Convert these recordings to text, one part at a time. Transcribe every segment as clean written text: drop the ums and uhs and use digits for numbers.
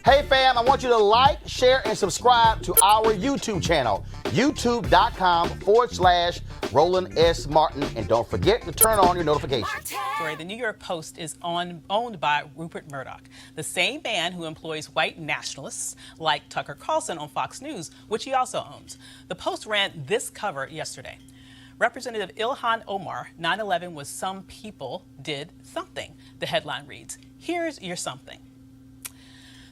Hey fam, I want you to like, share, and subscribe to our YouTube channel, youtube.com/Roland S. Martin. And don't forget to turn on your notifications. The New York Post is owned by Rupert Murdoch, the same man who employs white nationalists like Tucker Carlson on Fox News, which he also owns. The Post ran this cover yesterday. Representative Ilhan Omar, 9/11 was some people did something. The headline reads, here's your something.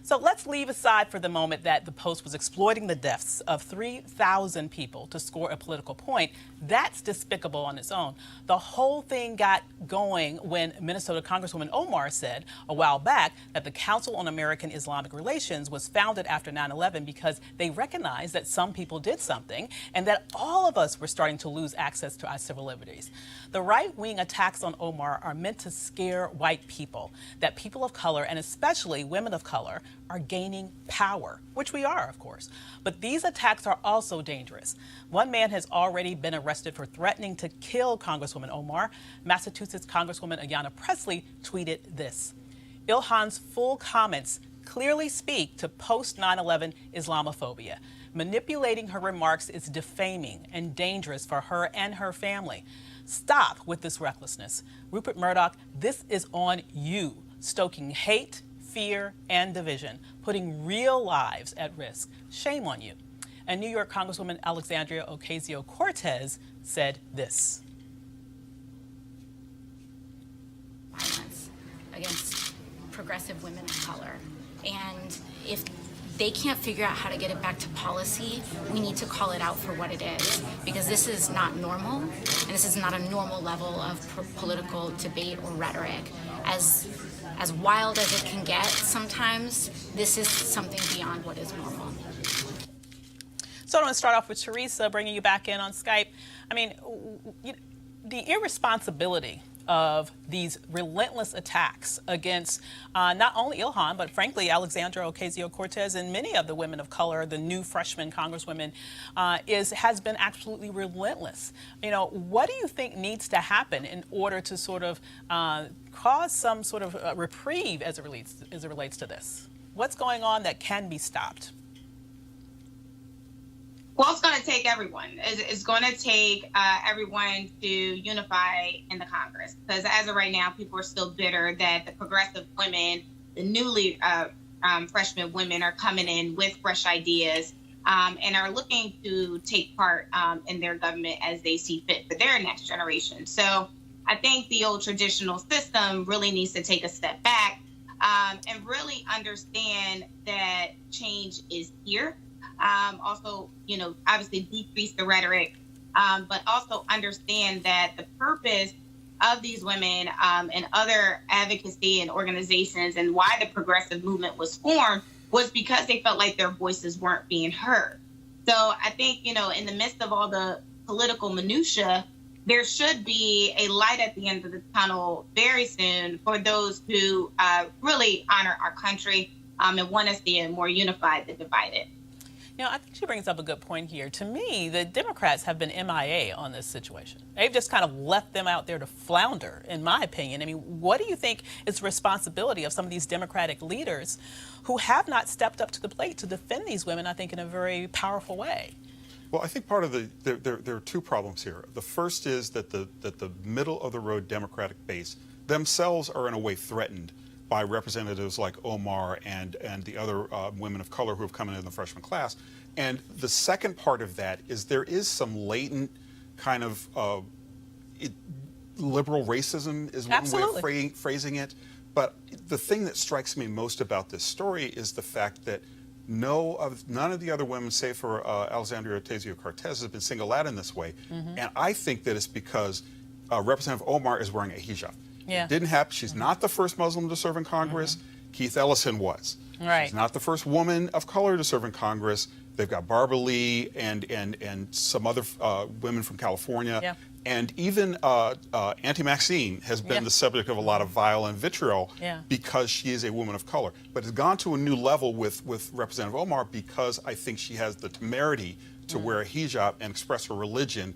So let's leave aside for the moment that the Post was exploiting the deaths of 3,000 people to score a political point. That's despicable on its own. The whole thing got going when Minnesota Congresswoman Omar said a while back that the Council on American Islamic Relations was founded after 9/11 because they recognized that some people did something and that all of us were starting to lose access to our civil liberties. The right-wing attacks on Omar are meant to scare white people, that people of color, and especially women of color, are gaining power, which we are, of course. But these attacks are also dangerous. One man has already been arrested for threatening to kill Congresswoman Omar. Massachusetts Congresswoman Ayanna Pressley tweeted this: Ilhan's full comments clearly speak to post-9/11 Islamophobia. Manipulating her remarks is defaming and dangerous for her and her family. Stop with this recklessness. Rupert Murdoch, this is on you, stoking hate, fear, and division, putting real lives at risk. Shame on you. And New York Congresswoman Alexandria Ocasio-Cortez said this: violence against progressive women of color. And if they can't figure out how to get it back to policy, we need to call it out for what it is, because this is not normal, and this is not a normal level of political debate or rhetoric. As wild as it can get sometimes, this is something beyond what is normal. So I want to start off with Teresa, bringing you back in on Skype. I mean, the irresponsibility of these relentless attacks against not only Ilhan, but frankly, Alexandria Ocasio-Cortez and many of the women of color, the new freshman congresswomen, has been absolutely relentless. You know, what do you think needs to happen in order to sort of cause some sort of reprieve as it relates to this? What's going on that can be stopped? Well, it's going to take everyone. It's going to take everyone to unify in the Congress, because as of right now, people are still bitter that the progressive women, the newly freshman women, are coming in with fresh ideas and are looking to take part in their government as they see fit for their next generation. So I think the old traditional system really needs to take a step back and really understand that change is here. Also, you know, obviously decrease the rhetoric, but also understand that the purpose of these women and other advocacy and organizations and why the progressive movement was formed was because they felt like their voices weren't being heard. So I think, you know, in the midst of all the political minutia, there should be a light at the end of the tunnel very soon for those who really honor our country and want to see it more unified than divided. You know, I think she brings up a good point here. To me, the Democrats have been MIA on this situation. They've just kind of left them out there to flounder, in my opinion. I mean, what do you think is the responsibility of some of these Democratic leaders who have not stepped up to the plate to defend these women, I think, in a very powerful way? Well, I think part of there are two problems here. The first is that the middle of the road Democratic base themselves are in a way threatened by representatives like Omar and the other women of color who have come in the freshman class. And the second part of that is there is some latent kind of liberal racism is one way of phrasing it. But the thing that strikes me most about this story is the fact that none of the other women, save for Alexandria Ocasio-Cortez, has been singled out in this way. Mm-hmm. And I think that it's because Representative Omar is wearing a hijab. Yeah. It didn't happen. She's not the first Muslim to serve in Congress. Mm-hmm. Keith Ellison was. Right. She's not the first woman of color to serve in Congress. They've got Barbara Lee and some other women from California. Yeah. And even Auntie Maxine has been the subject of a lot of violent vitriol because she is a woman of color. But it's gone to a new level with Representative Omar because I think she has the temerity to wear a hijab and express her religion,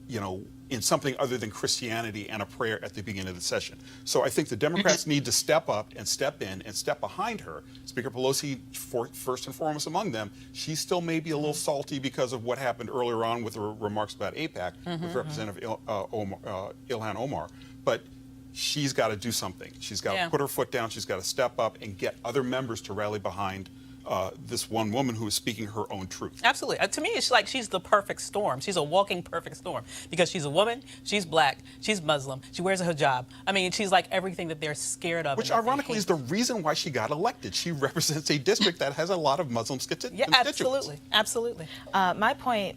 you know, in something other than Christianity and a prayer at the beginning of the session. So I think the Democrats need to step up and step in and step behind her. Speaker Pelosi, first and foremost among them, she still may be a little salty because of what happened earlier on with her remarks about AIPAC with Representative Ilhan Omar. But she's got to do something. She's got to put her foot down. She's got to step up and get other members to rally behind this one woman who is speaking her own truth. Absolutely. To me, it's like she's the perfect storm. She's a walking perfect storm because she's a woman, she's black, she's Muslim, she wears a hijab. I mean, she's like everything that they're scared of. Which ironically is the reason why she got elected. She represents a district that has a lot of Muslim constituents. Yeah, absolutely. Absolutely. My point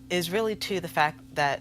is really to the fact that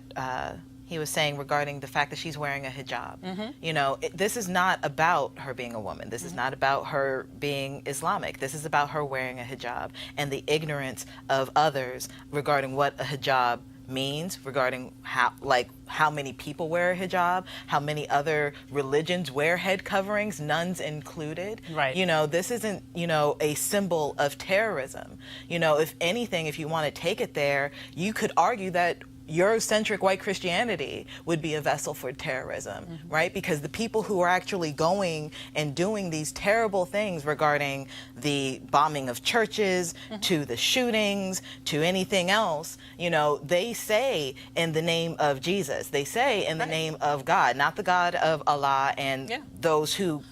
he was saying regarding the fact that she's wearing a hijab. You know, this is not about her being a woman. This is not about her being Islamic. This is about her wearing a hijab and the ignorance of others regarding what a hijab means, regarding how many people wear a hijab, how many other religions wear head coverings, nuns included. Right. You know, this isn't, you know, a symbol of terrorism. You know, if anything, if you want to take it there, you could argue that Eurocentric white Christianity would be a vessel for terrorism, right? Because the people who are actually going and doing these terrible things regarding the bombing of churches, to the shootings, to anything else, you know, they say in the name of Jesus. They say in the name of God, not the God of Allah and those who,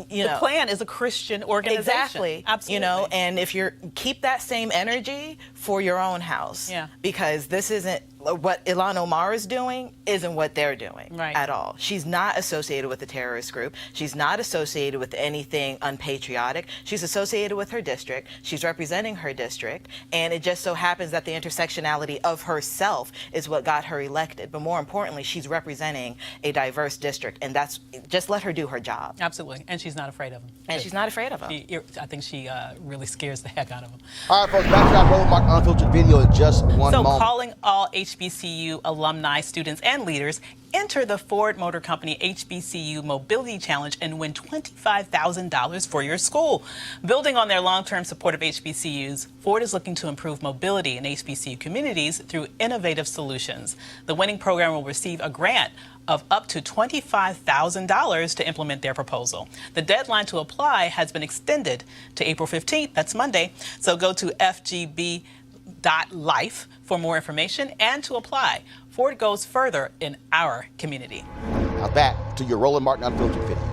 you know. The Klan is a Christian organization. Exactly. Absolutely. You know, and if you're, keep that same energy for your own house. Yeah. Because this isn't, what Ilhan Omar is doing isn't what they're doing at all. She's not associated with a terrorist group. She's not associated with anything unpatriotic. She's associated with her district. She's representing her district. And it just so happens that the intersectionality of herself is what got her elected. But more importantly, she's representing a diverse district. And that's, just let her do her job. Absolutely. And she's not afraid of him. And she's not afraid of him. I think she really scares the heck out of him. All right, folks, back to our Roland Martin Unfiltered video in just one moment. So calling all HBCU alumni, students, and leaders, enter the Ford Motor Company HBCU Mobility Challenge and win $25,000 for your school. Building on their long-term support of HBCUs, Ford is looking to improve mobility in HBCU communities through innovative solutions. The winning program will receive a grant of up to $25,000 to implement their proposal. The deadline to apply has been extended to April 15th, that's Monday. So go to FGB.Life for more information and to apply. Ford goes further in our community. Now back to your Roland Martin Unfiltered video.